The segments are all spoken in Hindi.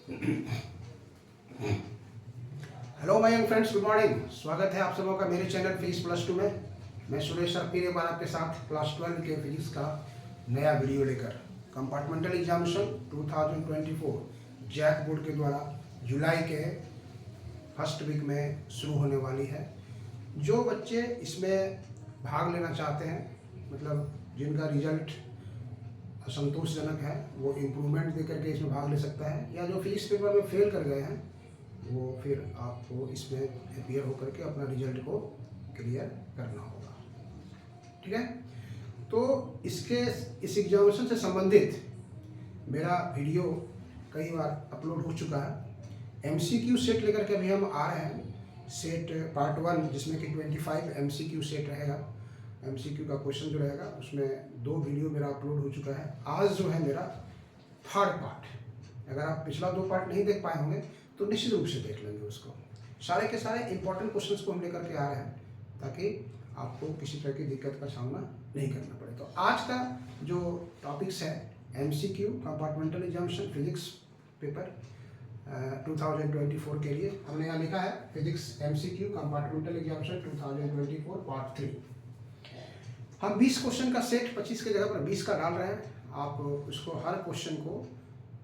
Hello my young friends, good morning. स्वागत है आप सबों का मेरे चैनल फिजिक्स प्लस 2 में। मैं सुरेश सर फिर एक बार आपके साथ क्लास 12 के फिजिक्स का नया वीडियो लेकर कंपार्टमेंटल एग्जामिनेशन 2024 जैक बोर्ड के द्वारा जुलाई के फर्स्ट वीक में शुरू होने वाली है। जो बच्चे इसमें भाग लेना चाहते हैं, मतलब जिनका रिजल्ट संतोषजनक है, वो इम्प्रूवमेंट दे करके इसमें भाग ले सकता है, या जो फिजिक्स पेपर में फेल कर गए हैं वो फिर आपको इसमें अपियर होकर के अपना रिजल्ट को क्लियर करना होगा। ठीक है, तो इस एग्जामिनेशन से संबंधित मेरा वीडियो कई बार अपलोड हो चुका है। एमसीक्यू सेट लेकर के अभी हम आ रहे हैं। सेट पार्ट 1 जिसमें कि 25 एमसीक्यू सेट रहेगा। एमसीक्यू का क्वेश्चन जो रहेगा उसमें 2 वीडियो मेरा अपलोड हो चुका है। आज जो है मेरा थर्ड पार्ट। अगर आप पिछला 2 पार्ट नहीं देख पाए होंगे तो निश्चित रूप से देख लेंगे उसको। सारे के सारे इंपॉर्टेंट क्वेश्चंस को हम लेकर के आ रहे हैं ताकि आपको किसी तरह की दिक्कत का सामना नहीं करना पड़े। तो आज का जो टॉपिक्स है MCQ compartmental examination physics paper 2024 के लिए हमने यहाँ लिखा है physics MCQ compartmental examination 2024 part 3। हम 20 क्वेश्चन का सेट 25 की जगह पर 20 का डाल रहे हैं। आप उसको हर क्वेश्चन को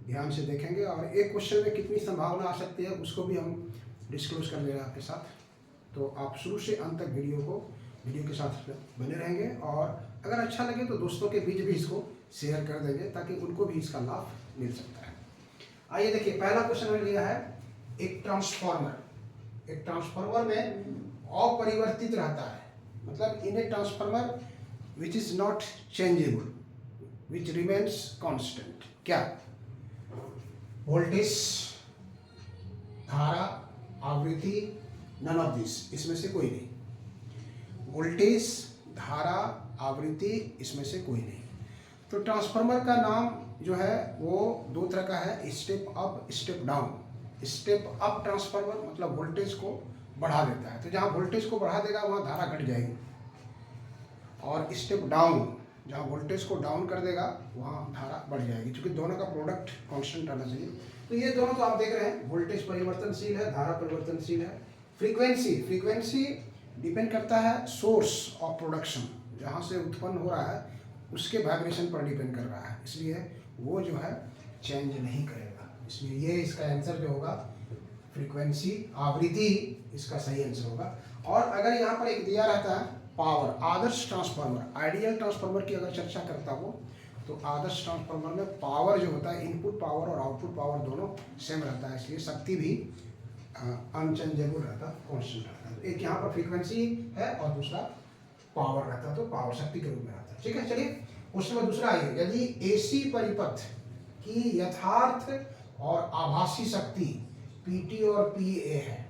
ध्यान से देखेंगे और एक क्वेश्चन में कितनी संभावना आ सकती है उसको भी हम डिस्क्लोज कर देंगे आपके साथ। तो आप शुरू से अंत तक वीडियो के साथ बने रहेंगे और अगर अच्छा लगे तो दोस्तों के बीच भी इसको शेयर कर देंगे ताकि उनको भी इसका लाभ मिल सकता है। आइए देखिए, पहला क्वेश्चन मैंने लिया है एक ट्रांसफार्मर में अपरिवर्तित रहता है, मतलब in a transformer which is not changeable which remains constant. क्या? वोल्टेज, धारा, आवृत्ति, नन ऑफ दिस, इसमें से कोई नहीं। वोल्टेज, धारा, आवृत्ति, इसमें से कोई नहीं। तो ट्रांसफार्मर का नाम जो है वो 2 तरह का है, step up, step down. Step up transformer मतलब वोल्टेज को बढ़ा देता है, तो जहाँ वोल्टेज को बढ़ा देगा वहाँ धारा घट जाएगी। और स्टेप डाउन जहाँ वोल्टेज को डाउन कर देगा वहाँ धारा बढ़ जाएगी, क्योंकि दोनों का प्रोडक्ट कांस्टेंट आना चाहिए। तो ये दोनों तो आप देख रहे हैं, वोल्टेज परिवर्तनशील है, धारा परिवर्तनशील है। फ्रीक्वेंसी डिपेंड करता है सोर्स ऑफ प्रोडक्शन, जहाँ से उत्पन्न हो रहा है उसके वाइब्रेशन पर डिपेंड कर रहा है, इसलिए वो जो है चेंज नहीं करेगा। इसलिए ये इसका आंसर जो होगा फ्रीक्वेंसी, आवृत्ति इसका सही आंसर होगा। और अगर यहाँ पर एक दिया रहता है पावर, आदर्श ट्रांसफार्मर, आइडियल ट्रांसफार्मर की अगर चर्चा करता हो तो आदर्श ट्रांसफार्मर में पावर जो होता है, इनपुट पावर और आउटपुट पावर दोनों सेम रहता है, इसलिए शक्ति भी अनचेंजेबल रहता, कांस्टेंट रहता है। एक यहाँ पर फ्रीक्वेंसी है और दूसरा पावर रहता, तो पावर शक्ति के रूप में रहता है। ठीक है, चलिए क्वेश्चन नंबर दूसरा आइए। यदि एसी परिपथ की यथार्थ और आभासी शक्ति पीटी और पीए है,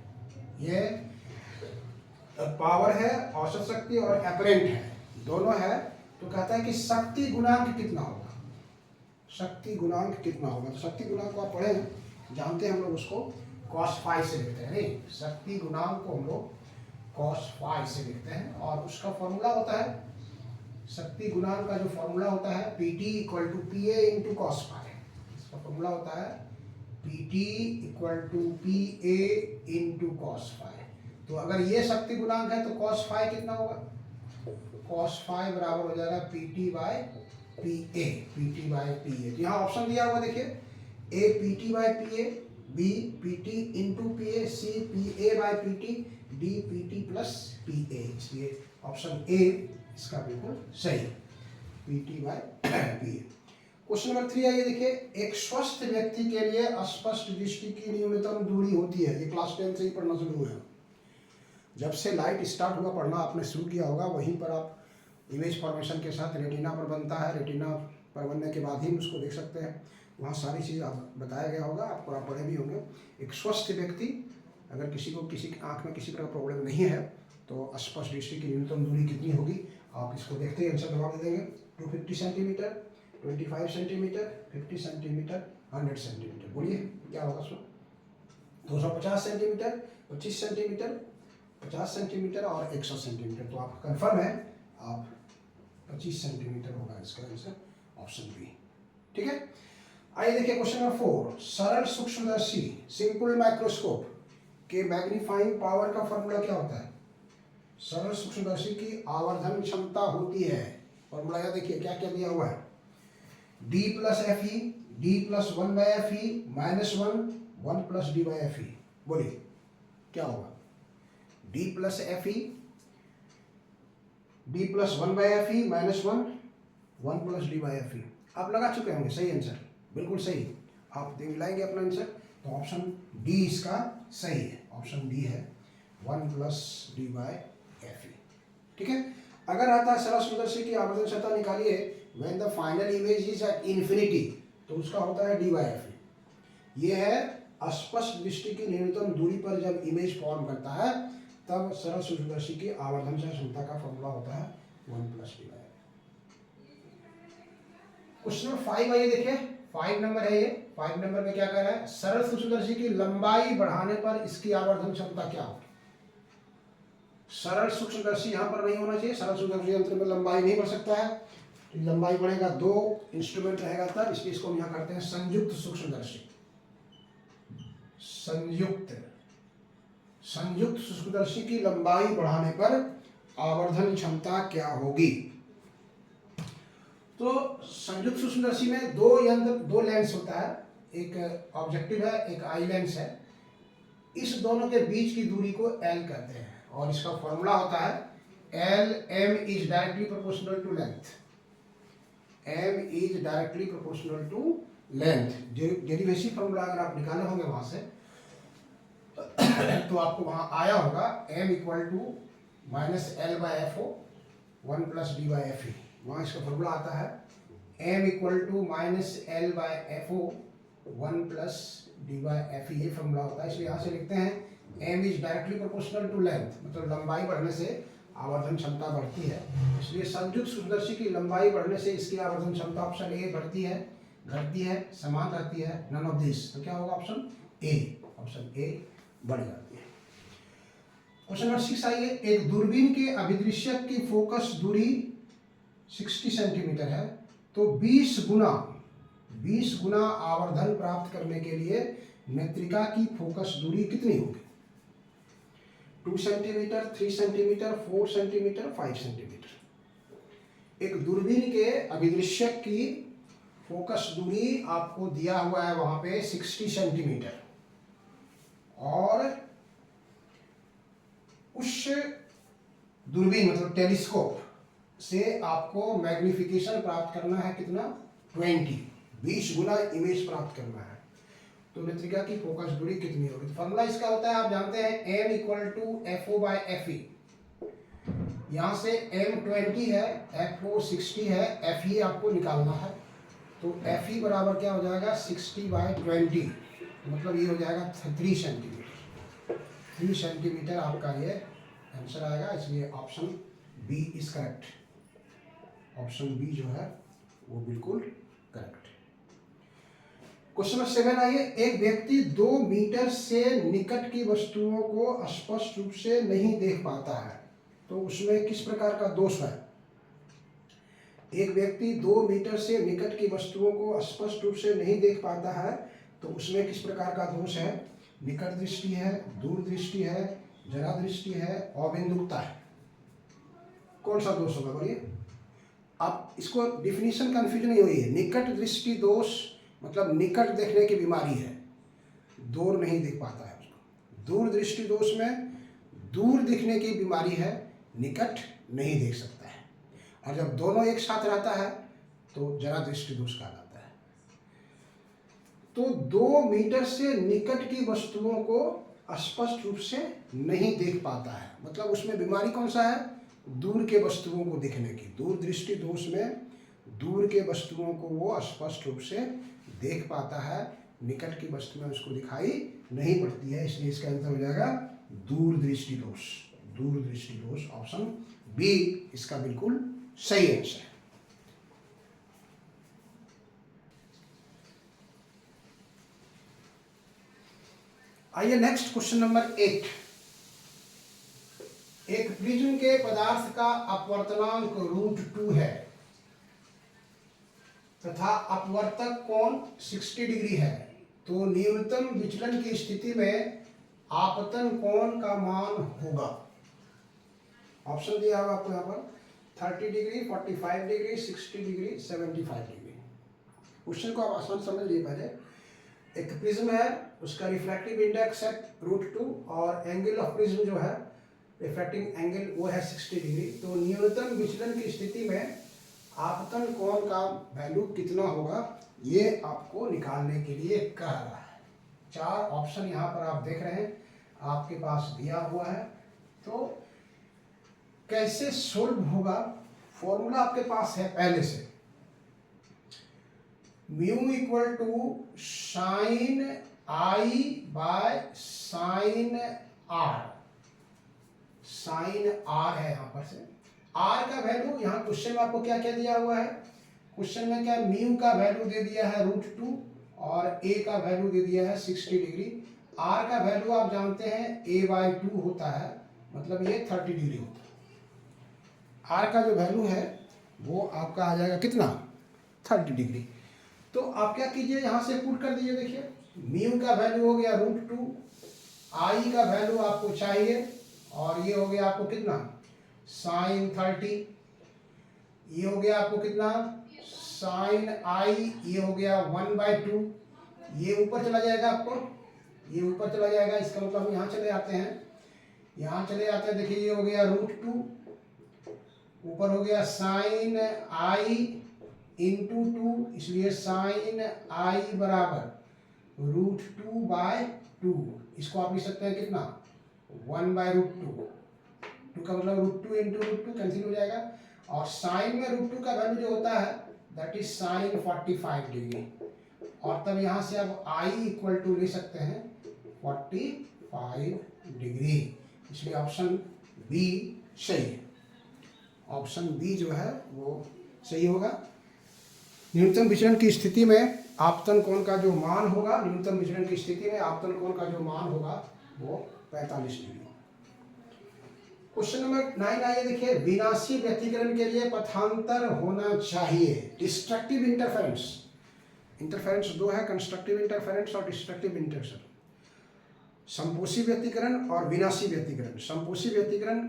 ये पावर है, औसत शक्ति और एपरेंट है, दोनों है, तो कहता है कि शक्ति गुणांक कितना होगा। शक्ति गुणांक कितना होगा? तो शक्ति गुणांक को आप पढ़े जानते हैं, हम लोग उसको cos फाई से लिखते हैं। नहीं, शक्ति गुणांक को हम लोग cos फाई से लिखते हैं और उसका फॉर्मूला होता है, शक्ति गुणांक का जो फॉर्मूला होता है PT equal to PA into cos phi. इसका फॉर्मूला होता है PT equal to PA into cos phi. तो अगर ये शक्ति गुणांक है तो cos फाई कितना होगा? cos फाई बराबर हो जाएगा PT बाय PA। यहाँ ऑप्शन दिया हुआ देखिए, A PT by PA, B PT into PA, C PA by PT, D PT plus PA। इसलिए ऑप्शन A इसका बिल्कुल सही, PT by PA। Question number 3 आइए देखिए, एक स्वस्थ व्यक्ति के लिए स्पष्ट दृष्टि की न्यूनतम दूरी होती है। ये क्लास 10 से ही पढ़ना शुरू हुआ है, जब से लाइट स्टार्ट हुआ पढ़ना आपने शुरू किया होगा, वहीं पर आप इमेज फॉर्मेशन के साथ रेटिना पर बनता है, रेटिना पर बनने के बाद ही उसको देख सकते हैं, वहाँ सारी चीज़ आप बताया गया होगा, आपको आप पढ़े भी होंगे। एक स्वस्थ व्यक्ति, अगर किसी को किसी आँख में किसी तरह प्रॉब्लम नहीं है तो स्पष्ट दृष्टि की न्यूनतम दूरी कितनी होगी? आप इसको देखते ही आंसर जवाब दे देंगे। 250 सेंटीमीटर, 25 सेंटीमीटर, 50 सेंटीमीटर, 100 सेंटीमीटर। बोलिए क्या होगा उसमें? 250 सेंटीमीटर, 25 सेंटीमीटर, 50 सेंटीमीटर और 100 सेंटीमीटर। तो आप कंफर्म है, आप 25 सेंटीमीटर होगा इसका आंसर, ऑप्शन बी। ठीक है, आइए देखिए क्वेश्चन नंबर 4, सरल सूक्ष्मदर्शी सिंपल माइक्रोस्कोप के मैग्नीफाइंग पावर का फॉर्मूला क्या होता है? सरल सूक्ष्मदर्शी की आवर्धन क्षमता होती है, फॉर्मूला याद देखिए क्या क्या दिया हुआ है, d plus F E, D plus 1/fe minus 1 plus d/fe। बोलिए क्या होगा? d plus F E, D plus 1/fe minus 1 plus d/fe। आप लगा चुके होंगे, सही आंसर, बिल्कुल सही। आप मिलाएंगे अपना आंसर, तो ऑप्शन डी इसका सही है, ऑप्शन डी है 1 प्लस d/fe। ठीक है। अगर आता है सरल सूक्ष्मदर्शी की आवर्धन क्षमता निकालिए when the final image is at infinity, तो उसका होता है d/fe। ये है स्पष्ट दृष्टि की न्यूनतम दूरी पर जब इमेज फॉर्म करता है तब सरल सूक्ष्मदर्शी की आवर्धन क्षमता का फॉर्मूला होता है 1 प्लस d/fe। क्वेश्चन नंबर 5 आइए देखिए, 5 नंबर है ये। 5 नंबर में क्या कह रहा है? सरल सूक्ष्मदर्शी की लंबाई बढ़ाने पर इसकी आवर्धन क्षमता क्या होगी? सरल सूक्ष्मदर्शी यहाँ पर नहीं होना चाहिए, सरल सूक्ष्मदर्शी यंत्र में लंबाई नहीं बढ़ सकता है, तो लंबाई बढ़ेगा 2 इंस्ट्रूमेंट रहेगा तब, इसलिए इसको हम यहाँ करते हैं संयुक्त सूक्ष्मदर्शी। संयुक्त सूक्ष्मदर्शी की लंबाई बढ़ाने पर आवर्धन क्षमता क्या होगी? तो संयुक्त सूक्ष्मदर्शी में दो लेंस होता है, एक ऑब्जेक्टिव है, एक आई लेंस है। इस दोनों के बीच की दूरी को एल कहते हैं और इसका फॉर्मूला होता है L M is directly proportional to length. M is directly proportional to length. Derivation formula अगर आप निकाले होंगे वहां से तो आपको वहां आया होगा m equal to minus L by F O 1 plus d/fe। वहाँ इसका फॉर्मूला आता है m equal to minus L by F O 1 plus d/fe। ये फॉर्मूला होता है, इसलिए यहाँ से लिखते हैं m is directly proportional to length, मतलब लंबाई बढ़ने से आवर्धन क्षमता बढ़ती है। इसलिए संयुक्त सूक्ष्मदर्शी की लंबाई बढ़ने से इसकी आवर्धन क्षमता ऑप्शन ए बढ़ती है, घटती है, समान रहती है, नन ऑफ दिस। तो क्या होगा? ऑप्शन ए, ऑप्शन ए बढ़ जाती है। क्वेश्चन नंबर 6 आइए, एक दूरबीन के अभिदृश्यक की फोकस दूरी 60 सेंटीमीटर है, तो 20 गुना आवर्धन प्राप्त करने के लिए नेत्रिका की फोकस दूरी कितनी होगी? 2 सेंटीमीटर, 3 सेंटीमीटर, 4 सेंटीमीटर, 5 सेंटीमीटर। एक दूरबीन के अभिदृश्यक की फोकस दूरी आपको दिया हुआ है वहां पे 60 सेंटीमीटर, और उस दूरबीन मतलब टेलीस्कोप से आपको मैग्निफिकेशन प्राप्त करना है कितना? 20 गुना इमेज प्राप्त करना है, तो नेत्रिका की फोकस दूरी कितनी होगी? तो फॉर्मूला इसका होता है, आप जानते हैं m equal to FO by FE। यहाँ से m 20 है, FO 60 है, FE आपको निकालना है, तो FE बराबर क्या हो जाएगा? 60 बाई 20, मतलब ये हो जाएगा 3 सेंटीमीटर। 3 सेंटीमीटर आपका ये आंसर आएगा, इसलिए option B is correct. Option B जो है वो बिल्कुल करेक्ट। क्वेश्चन नंबर 7 आइए, एक व्यक्ति 2 मीटर से निकट की वस्तुओं को स्पष्ट रूप से नहीं देख पाता है, तो उसमें किस प्रकार का दोष है? एक व्यक्ति 2 मीटर से निकट की वस्तुओं को स्पष्ट रूप से नहीं देख पाता है, तो उसमें किस प्रकार का दोष है? निकट दृष्टि है, दूर दृष्टि है, जरा दृष्टि है, अबिंदुकता है। कौन सा दोष होगा बोलिए? आप इसको डिफिनीशन कंफ्यूजन नहीं हुई है। निकट दृष्टि दोष मतलब निकट देखने की बीमारी है, दूर नहीं देख पाता है उसको। दूर दृष्टि दोष में दूर दिखने की बीमारी है, निकट नहीं देख सकता है। और जब दोनों एक साथ रहता है तो जरा दृष्टि दोष कहलाता है। तो 2 मीटर से निकट की वस्तुओं को स्पष्ट रूप से नहीं देख पाता है, मतलब उसमें बीमारी कौन सा है? दूर के वस्तुओं को देखने की। दूर दृष्टि दोष में दूर के वस्तुओं को वो स्पष्ट रूप से देख पाता है, निकट की वस्तु में उसको दिखाई नहीं पड़ती है, इसलिए इसका आंसर हो जाएगा दूर दृष्टि दोष। दूर दृष्टि दोष, ऑप्शन बी इसका बिल्कुल सही आंसर है। आइए नेक्स्ट क्वेश्चन नंबर 8। एक प्रिज्म के पदार्थ का अपवर्तनांक √2 है, तथा अपवर्तक कोण 60 डिग्री है तो न्यूनतम विचलन की स्थिति में आपतन कोण का मान होगा। ऑप्शन दिया हुआ आपको यहाँ पर 30 degree, 45 degree, 60 degree, 75 degree. Question को आप आसान समझ लिए पहले। एक प्रिज्म है, उसका रिफ्रैक्टिव इंडेक्स है √2 और एंगल ऑफ प्रिज्म जो है रिफ्रैक्टिंग एंगल वो है 60 डिग्री। तो न्यूनतम विचलन की स्थिति में आपतन कोण का वैल्यू कितना होगा ये आपको निकालने के लिए कह रहा है। 4 ऑप्शन यहाँ पर आप देख रहे हैं आपके पास दिया हुआ है। तो कैसे सोल्व होगा, फॉर्मूला आपके पास है पहले से, mu equal to sine i by sine r. Sine r है यहाँ पर से, आर का वैल्यू यहाँ क्वेश्चन में आपको क्या क्या दिया हुआ है, क्वेश्चन में क्या म्यू का वैल्यू दे दिया है √2 और ए का वैल्यू दे दिया है 60 डिग्री। आर का वैल्यू आप जानते हैं a/2 होता है, मतलब ये 30 डिग्री होता है। आर का जो वैल्यू है वो आपका आ जाएगा कितना, 30 डिग्री। तो आप क्या कीजिए, यहाँ से पुट कर दीजिए। देखिए म्यू का वैल्यू हो गया √2, आई का वैल्यू आपको चाहिए और ये हो गया आपको कितना साइन 30, ये हो गया आपको कितना साइन आई, ये हो गया 1/2, ये ऊपर चला जाएगा आपको, ये ऊपर चला जाएगा। इसका मतलब हम यहाँ चले आते हैं, यहाँ चले आते हैं। देखिए ये हो गया √2, ऊपर हो गया साइन आई इंटू 2, इसलिए साइन आई बराबर √2/2। इसको आप लिख सकते हैं कितना 1/√2। 2 का मतलब √2 इंटू √2 कैंसिल हो जाएगा और साइन में √2 का वैल्यू जो होता है दैट इज साइन 45 डिग्री। और तब यहाँ से आप आई इक्वल टू ले सकते हैं 45 डिग्री। इसलिए ऑप्शन बी सही है, ऑप्शन बी जो है वो सही होगा। न्यूनतम विचलन की स्थिति में आपतन कोण का जो मान होगा, न्यूनतम विचलन की स्थिति में आपतन कोण का जो मान होगा वो 45 डिग्री। क्वेश्चन नंबर 9 आइए देखिए, विनाशी व्यतिकरण के लिए पथांतर होना चाहिए। डिस्ट्रक्टिव इंटरफेरेंस, इंटरफेरेंस दो है, कंस्ट्रक्टिव इंटरफेरेंस और डिस्ट्रक्टिव इंटरफेरेंस। संपोषी व्यतिकरण और विनाशी व्यतिकरण। संपोषी व्यतिकरण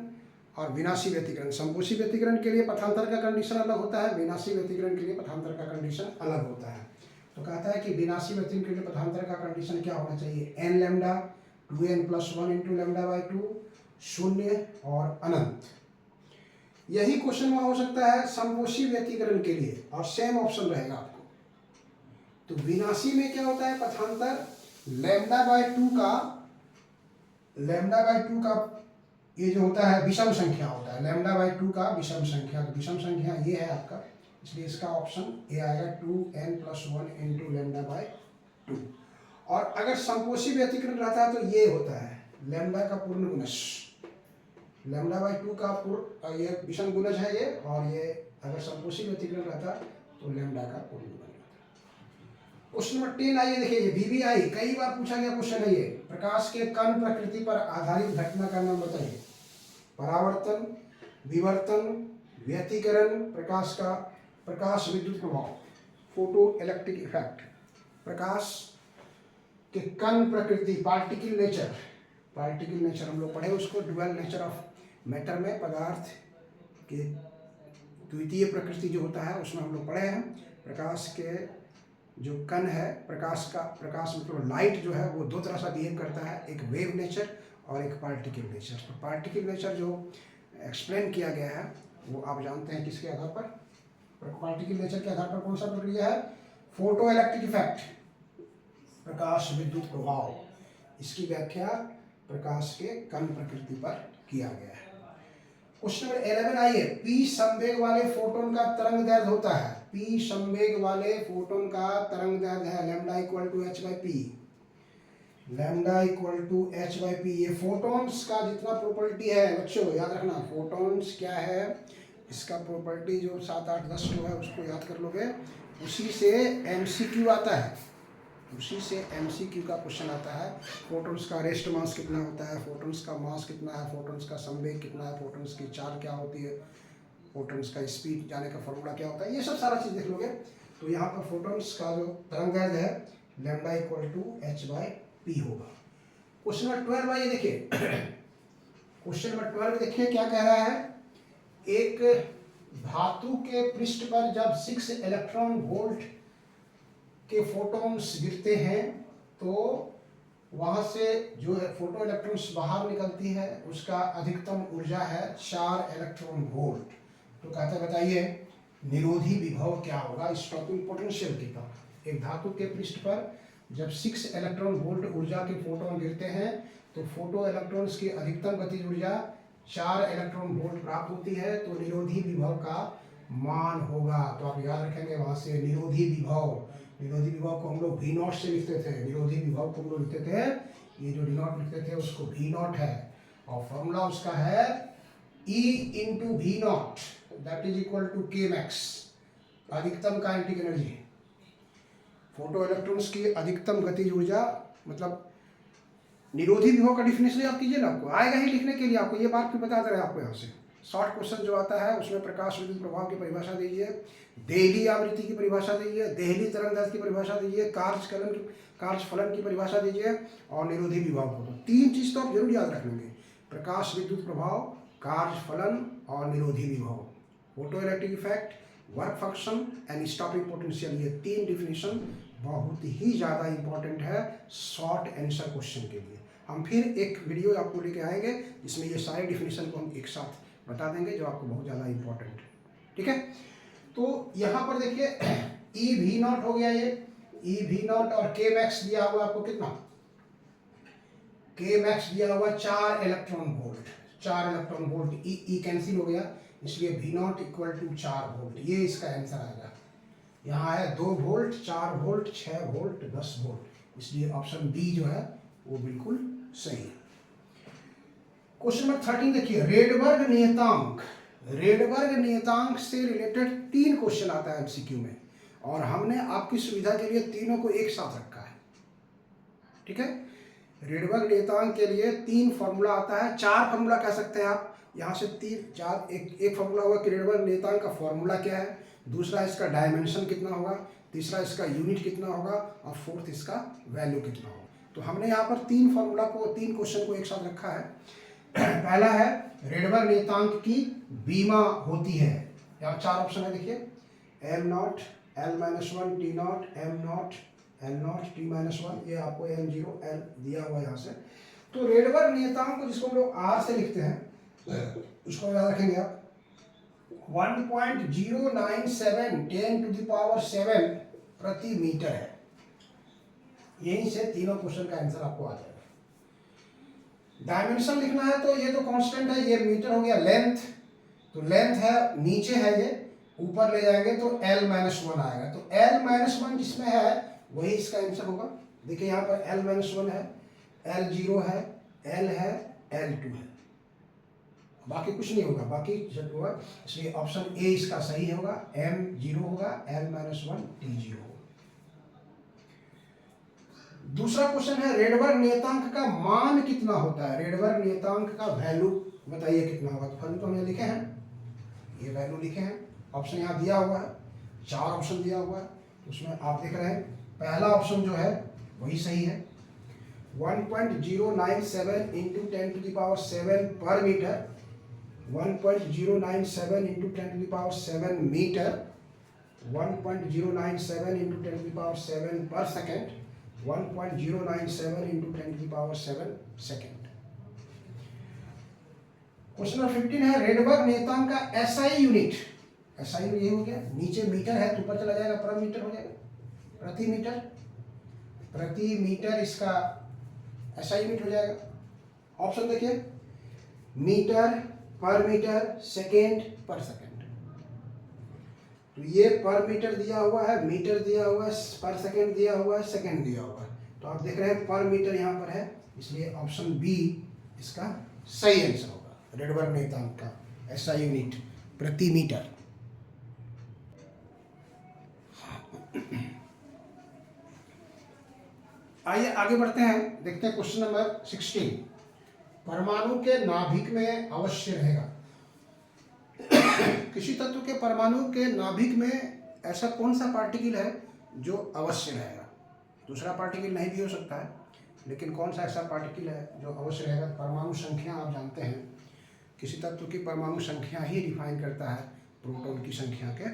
और विनाशी व्यतिकरण। संपोषी व्यतिकरण के लिए पथांतर का कंडीशन अलग होता है, विनाशी व्यतिकरण के लिए पथांतर का कंडीशन अलग होता है। तो कहता है कि विनाशी व्यतिकरण के लिए पथांतर का कंडीशन क्या होना चाहिए, n लैम्डा 2n+1 इंटू λ/2, शून्य और अनंत। यही क्वेश्चन वहां हो सकता है संपोषी व्यतिकरण के लिए और सेम ऑप्शन रहेगा आपको। तो विनाशी में क्या होता है, पथांतर λ/2 का ये जो होता है विषम संख्या होता है, λ/2 का विषम संख्या। तो विषम संख्या ये है आपका, इसलिए इसका ऑप्शन ए आएगा 2n+1 इंटू λ/2। और अगर संपोषी व्यतिकरण रहता है तो ये होता है लैम्डा का पूर्ण गुणज, λ/2 का ये विषम गुणज है ये, और ये अगर संपोषी व्यतिकरण रहता तो लैम्डा का पूर्ण गुणज रहता। क्वेश्चन नंबर 10 आइए देखिए, ये VVI कई बार पूछा गया क्वेश्चन है ये। प्रकाश के कण प्रकृति पर आधारित घटना का नाम बताइए। परावर्तन, विवर्तन, व्यतिकरण, प्रकाश विद्युत प्रभाव, फोटो इलेक्ट्रिक इफेक्ट। प्रकाश के कण प्रकृति, पार्टिकल नेचर। पार्टिकल नेचर हम लोग पढ़े उसको, ड्यूअल नेचर ऑफ मैटर में पदार्थ के द्वितीय प्रकृति जो होता है उसमें हम लोग पढ़े हैं। प्रकाश के जो कण है, प्रकाश मतलब लाइट जो है वो दो तरह से बिहेव करता है, एक वेव नेचर और एक पार्टिकल नेचर। तो पार्टिकल नेचर जो एक्सप्लेन किया गया है वो आप जानते हैं किसके आधार पर, पार्टिकल नेचर के आधार पर कौन सा प्रक्रिया है, फोटो इलेक्ट्रिक इफेक्ट, प्रकाश विद्युत प्रभाव। इसकी व्याख्या प्रकाश के कण प्रकृति पर किया गया है। क्वेश्चन नंबर 11 आइए, पी संवेग वाले फोटोन का तरंग दैर्ध्य होता है। पी संवेग वाले फोटोन का तरंग दैर्ध्य है λ=h/p। λ=h/p। ये फोटोन्स का जितना प्रॉपर्टी है बच्चों याद रखना, फोटोन्स क्या है, इसका प्रॉपर्टी जो 7, 8, 10 जो है उसको याद कर लोगे, उसी से MCQ आता है, उसी से MCQ का क्वेश्चन आता है। फोटोन्स का रेस्ट मास कितना होता है, फोटोन्स का मास कितना है, फोटोन्स का संवेग कितना है, फोटोन्स की चाल क्या होती है, फोटोन्स का स्पीड जाने का फॉर्मूला क्या होता है, ये सब सारा चीज़ देख लोगे। तो यहाँ पर फोटॉन्स का जो तरंगदैर्घ्य है लैम्डा इक्वल टू h/p होगा। क्वेश्चन नंबर 12 आइए देखिए। क्वेश्चन नंबर 12 देखिए क्या कह रहा है। एक धातु के पृष्ठ पर जब 6 इलेक्ट्रॉन वोल्ट के फोटॉन्स गिरते हैं तो वहां से जो है फोटो इलेक्ट्रॉन्स बाहर निकलती है, उसका अधिकतम ऊर्जा है 4 इलेक्ट्रॉन वोल्ट। तो कहते बताइए निरोधी विभव क्या होगा स्टॉपिंग पोटेंशियल की तरह। एक धातु के पृष्ठ पर जब 6 इलेक्ट्रॉन वोल्ट ऊर्जा के फोटोन गिरते हैं तो फोटो इलेक्ट्रॉन्स की अधिकतम गतिज ऊर्जा 4 इलेक्ट्रॉन वोल्ट प्राप्त होती है, तो निरोधी विभव का मान होगा। तो आप याद रखेंगे वहां से निरोधी विभव को हम लोग V नॉट से लिखते थे। निरोधी विभव को हम लोग लिखते थे, ये जो D नॉट लिखते थे उसको V नॉट है, और फॉर्मूला उसका है E into V naught that is equal to K max, अधिकतम काइनेटिक एनर्जी। फोटो इलेक्ट्रॉन्स की अधिकतम गतिज ऊर्जा मतलब निरोधी विभव का डिफिनेशन आप कीजिए ना, आपको आएगा ही लिखने के लिए। आपको ये बात भी बता दे रहे हैं आपको यहाँ से। शॉर्ट क्वेश्चन जो आता है उसमें प्रकाश विद्युत प्रभाव की परिभाषा दीजिए, देहली आवृत्ति की परिभाषा दीजिए, देहली तरंगदैर्घ्य की परिभाषा दीजिए, कार्यफलन की परिभाषा दीजिए और निरोधी विभव को। तो 3 चीज तो आप जरूर याद रख लेंगे, प्रकाश विद्युत प्रभाव, कार्यफलन और निरोधी विभव। Photo electric effect, work function and stopping potential, ये 3 डिफिनेशन बहुत ही ज़्यादा इंपॉर्टेंट है शॉर्ट आंसर क्वेश्चन के लिए। हम फिर एक वीडियो आपको लेके आएंगे जिसमें ये सारे डिफिनेशन को हम एक साथ बता देंगे जो आपको बहुत ज़्यादा इंपॉर्टेंट है। ठीक है, तो यहाँ पर देखिए ई वी नॉट हो गया, ये ई वी नॉट और के मैक्स दिया हुआ आपको कितना, के मैक्स दिया हुआ 4 electron volt, 4 electron volt. E cancel हो गया, इसलिए V naught equal to 4 volt, ये इसका आंसर आएगा। यहाँ है 2 वोल्ट, 4 वोल्ट, 6 वोल्ट, 10 वोल्ट, इसलिए ऑप्शन बी जो है वो बिल्कुल सही है। क्वेश्चन नंबर 13 देखिए, रेडबर्ग नियतांक। रेडबर्ग नियतांक से रिलेटेड 3 क्वेश्चन आता है एमसीक्यू में, और हमने आपकी सुविधा के लिए तीनों को एक साथ रखा है। ठीक है, रेडबर्ग नियतांक के लिए 3 फॉर्मूला आता है, 4 फॉर्मूला कह सकते हैं आप। यहाँ से 3 4 एक फॉर्मूला होगा कि रेडबर्ग नियतांक का फॉर्मूला क्या है, दूसरा इसका डायमेंशन कितना होगा, तीसरा इसका यूनिट कितना होगा, और फोर्थ इसका वैल्यू कितना होगा। तो हमने यहाँ पर 3 फॉर्मूला को 3 क्वेश्चन को एक साथ रखा है। पहला है रेडबर्ग नियतांक की बीमा होती है, यहाँ 4 ऑप्शन है देखिए, am not, L minus 1, T not, am not, L not, T minus 1, ये आपको एम 0 एल दिया हुआ है यहाँ से। तो रेडबर्ग नियतांक को जिसको हम लोग आर से लिखते हैं उसको याद रखेंगे आप, 1.097 10 टू द पावर 7 प्रति मीटर है। यहीं से तीनों क्वेश्चन का आंसर आपको आ जाएगा। डायमेंशन लिखना है तो ये तो कांस्टेंट है, ये मीटर हो गया। लेंथ, तो लेंथ है नीचे है, ये ऊपर ले जाएंगे तो l माइनस 1 आएगा, तो l माइनस 1 जिसमें है वही इसका आंसर होगा। देखिए यहाँ पर l माइनस 1 है, l 0 है, l है, l 2 है, बाकी कुछ नहीं होगा, बाकी जब होगा, इसलिए ऑप्शन ए इसका सही होगा, m 0 होगा, l माइनस 1 t 0 होगा। दूसरा क्वेश्चन है रेडबर्ग नियतांक का मान कितना होता है, रेडबर्ग नियतांक का वैल्यू बताइए कितना होगा। तो वैल्यू तो हमने लिखे हैं, ये वैल्यू लिखे हैं, ऑप्शन यहाँ दिया हुआ है, 4 ऑप्शन दिया हुआ है, उसमें आप देख रहे हैं पहला ऑप्शन जो है वही सही है, 1.097 into 10 to the power 7 per metre, 1.097 into 10 to the power 7 metre, 1.097 into 10 to the power 7 per second, 1.097 into 10 to the power 7 second. Question number 15 है रेडबर्ग नियतांक का एसआई यूनिट। एसआई यूनिट ये हो गया, नीचे मीटर है तो ऊपर चला जाएगा पर मीटर हो जाएगा, प्रति मीटर, प्रति मीटर इसका एसआई यूनिट हो जाएगा। ऑप्शन देखिए, मीटर, पर मीटर, सेकेंड, पर सेकेंड। तो ये पर मीटर दिया हुआ है, मीटर दिया हुआ है, पर सेकेंड दिया हुआ है, सेकेंड दिया हुआ है, तो आप देख रहे हैं पर मीटर यहाँ पर है, इसलिए ऑप्शन बी इसका सही आंसर होगा। रेडबर्ग नियतांक का एसआई यूनिट प्रति मीटर। आइए आगे बढ़ते हैं, देखते हैं क्वेश्चन नंबर 16। परमाणु के नाभिक में अवश्य रहेगा। किसी तत्व के परमाणु के नाभिक में ऐसा कौन सा पार्टिकल है जो अवश्य रहेगा? दूसरा पार्टिकल नहीं भी हो सकता है, लेकिन कौन सा ऐसा पार्टिकल है जो अवश्य रहेगा? परमाणु संख्या आप जानते हैं, किसी तत्व की परमाणु संख्या ही डिफाइन करता है प्रोटॉन की संख्या के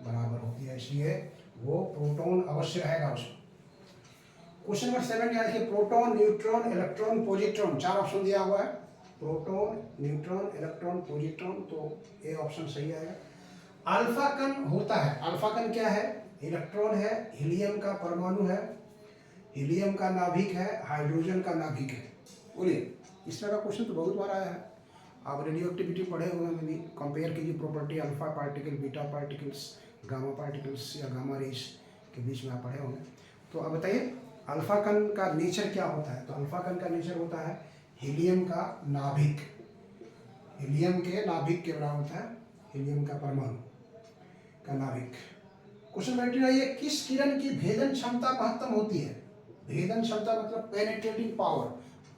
बराबर होती है, इसलिए वो प्रोटॉन अवश्य रहेगा उसमें। क्वेश्चन नंबर 7 याद रखिए, proton, neutron, electron, positron, 4 option दिया हुआ है। प्रोटॉन, न्यूट्रॉन, इलेक्ट्रॉन, पॉजिट्रॉन, तो ए ऑप्शन सही आएगा। अल्फा कण होता है, अल्फा कण क्या है? इलेक्ट्रॉन है, हीलियम का परमाणु है, हीलियम का नाभिक है, हाइड्रोजन का नाभिक है। बोलिए, इस तरह का क्वेश्चन तो बहुत बार आया है। आप रेडियो एक्टिविटी पढ़े हुए हैं, भी कंपेयर कीजिए property alpha particle, beta particles, gamma particles या गामा रेज के बीच में आप पढ़े होंगे। तो अब बताइए अल्फा कण का नेचर क्या होता है? तो अल्फा कण का नेचर होता है हीलियम का नाभिक, हीलियम के नाभिक के बराबर होता है, हीलियम का परमाणु का नाभिक। क्वेश्चन बैठ रही है, किस किरण की भेदन क्षमता महत्तम होती है? भेदन क्षमता मतलब पेनिट्रेटिंग पावर,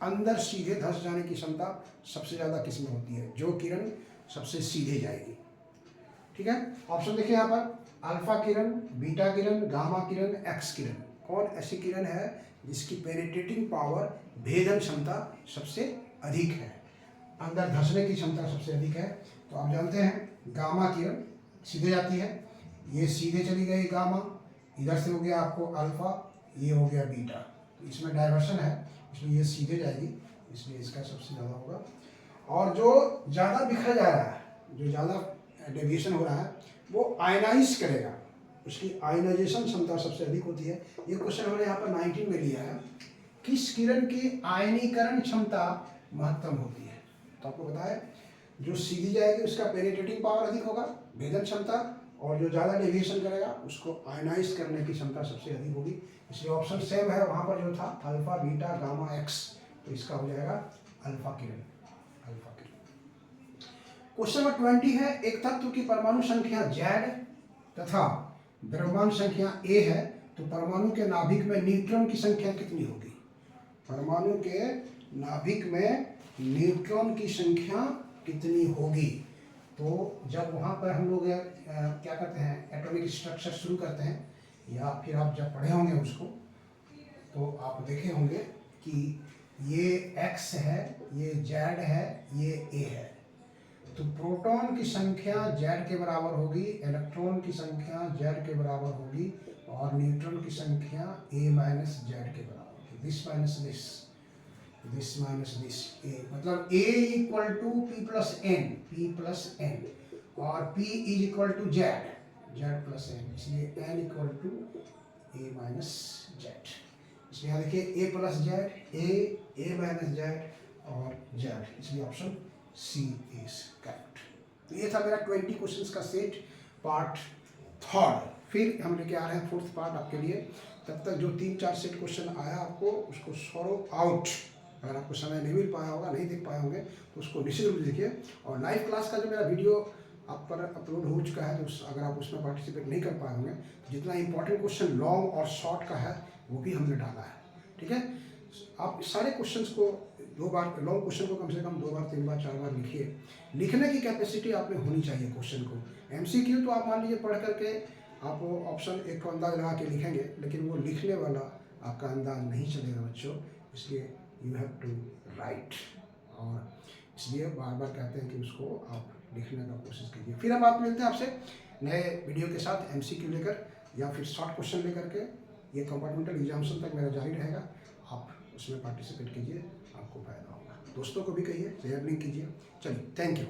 अंदर सीधे धंस जाने की क्षमता सबसे ज्यादा किस में होती है? जो किरण सबसे सीधे जाएगी। ठीक है, ऑप्शन देखिए यहाँ पर, अल्फा किरण, बीटा किरण, गामा किरण, एक्स किरण। कौन ऐसी किरण है जिसकी पेनिट्रेटिंग पावर, भेदन क्षमता सबसे अधिक है, अंदर धंसने की क्षमता सबसे अधिक है? तो आप जानते हैं गामा किरण सीधे जाती है, ये सीधे चली गई गामा, इधर से हो गया आपको अल्फा, ये हो गया बीटा, तो इसमें डाइवर्शन है, इसलिए ये सीधे जाएगी, इसलिए इसका सबसे ज़्यादा होगा। और जो ज़्यादा बिखर जा रहा है, जो ज़्यादा डेविएशन हो रहा है, वो आयनाइज करेगा, उसकी आयनाइजेशन क्षमता सबसे अधिक होती है। ये क्वेश्चन हमने यहाँ पर 19 में लिया है, किस किरण की आयनीकरण क्षमता महत्तम होती है? तो आपको बताया जो सीधी जाएगी उसका पेनिट्रेटिंग पावर अधिक होगा, भेदन क्षमता, और जो ज़्यादा डेविएशन करेगा उसको आयनाइज करने की क्षमता सबसे अधिक होगी। इसलिए ऑप्शन सेम है, वहाँ पर जो था अल्फा, बीटा, गामा, एक्स, तो इसका हो जाएगा अल्फा किरण, अल्फा किरण। क्वेश्चन नंबर 20 है, एक तत्व की परमाणु संख्या Z तथा द्रव्यमान संख्या A है, तो परमाणु के नाभिक में न्यूट्रॉन की संख्या कितनी होगी? परमाणु के नाभिक में न्यूट्रॉन की संख्या कितनी होगी? तो जब वहाँ पर हम लोग क्या करते हैं, एटॉमिक स्ट्रक्चर शुरू करते हैं, या फिर आप जब पढ़े होंगे उसको, तो आप देखे होंगे कि ये X है, ये Z है, ये A है। तो प्रोटॉन की संख्या Z के बराबर होगी, इलेक्ट्रॉन की संख्या Z के बराबर होगी, और न्यूट्रॉन की संख्या A माइनस Z के बराबर होगी। This minus this, this minus this, A मतलब A equal to P plus N, P plus N, और P is equal to Z, Z plus N, इसलिए N equal to A minus Z। इसलिए यहाँ देखिए A plus Z, A minus Z और Z, इसलिए ऑप्शन C इज करेक्ट। तो ये था मेरा 20 क्वेश्चंस का सेट, पार्ट 3। फिर हम लेके आ रहे हैं 4th पार्ट आपके लिए। तब तक जो 3-4 सेट क्वेश्चन आया आपको उसको सॉल्व आउट, अगर आपको समय नहीं मिल पाया होगा, नहीं देख पाए होंगे, तो उसको निश्चित रूप से देखिए। और लाइव क्लास का जो मेरा वीडियो आप पर अपलोड हो चुका है, तो अगर आप उसमें पार्टिसिपेट नहीं कर पाए होंगे, जितना इंपॉर्टेंट क्वेश्चन लॉन्ग और शॉर्ट का है वो भी हमने डाला है। ठीक है, आप सारे क्वेश्चंस को 2 बार, लॉन्ग क्वेश्चन को कम से कम 2 बार, 3 बार, 4 बार लिखिए। लिखने की कैपेसिटी आप में होनी चाहिए क्वेश्चन को। MCQ तो आप मान लीजिए पढ़ करके आप ऑप्शन एक को अंदाज लगा के लिखेंगे, लेकिन वो लिखने वाला आपका अंदाज नहीं चलेगा बच्चों, इसलिए यू हैव टू राइट। और इसलिए बार बार कहते हैं कि उसको आप लिखने का कोशिश कीजिए। फिर हम बात मिलते हैं आपसे नए वीडियो के साथ, MCQ लेकर या फिर शॉर्ट क्वेश्चन लेकर के। ये कंपार्टमेंटल एग्जामिनेशन तक मेरा जारी रहेगा, आप उसमें पार्टिसिपेट कीजिए, आपको फायदा होगा। दोस्तों को भी कहिए, शेयर लिंक कीजिए। चलिए, थैंक यू।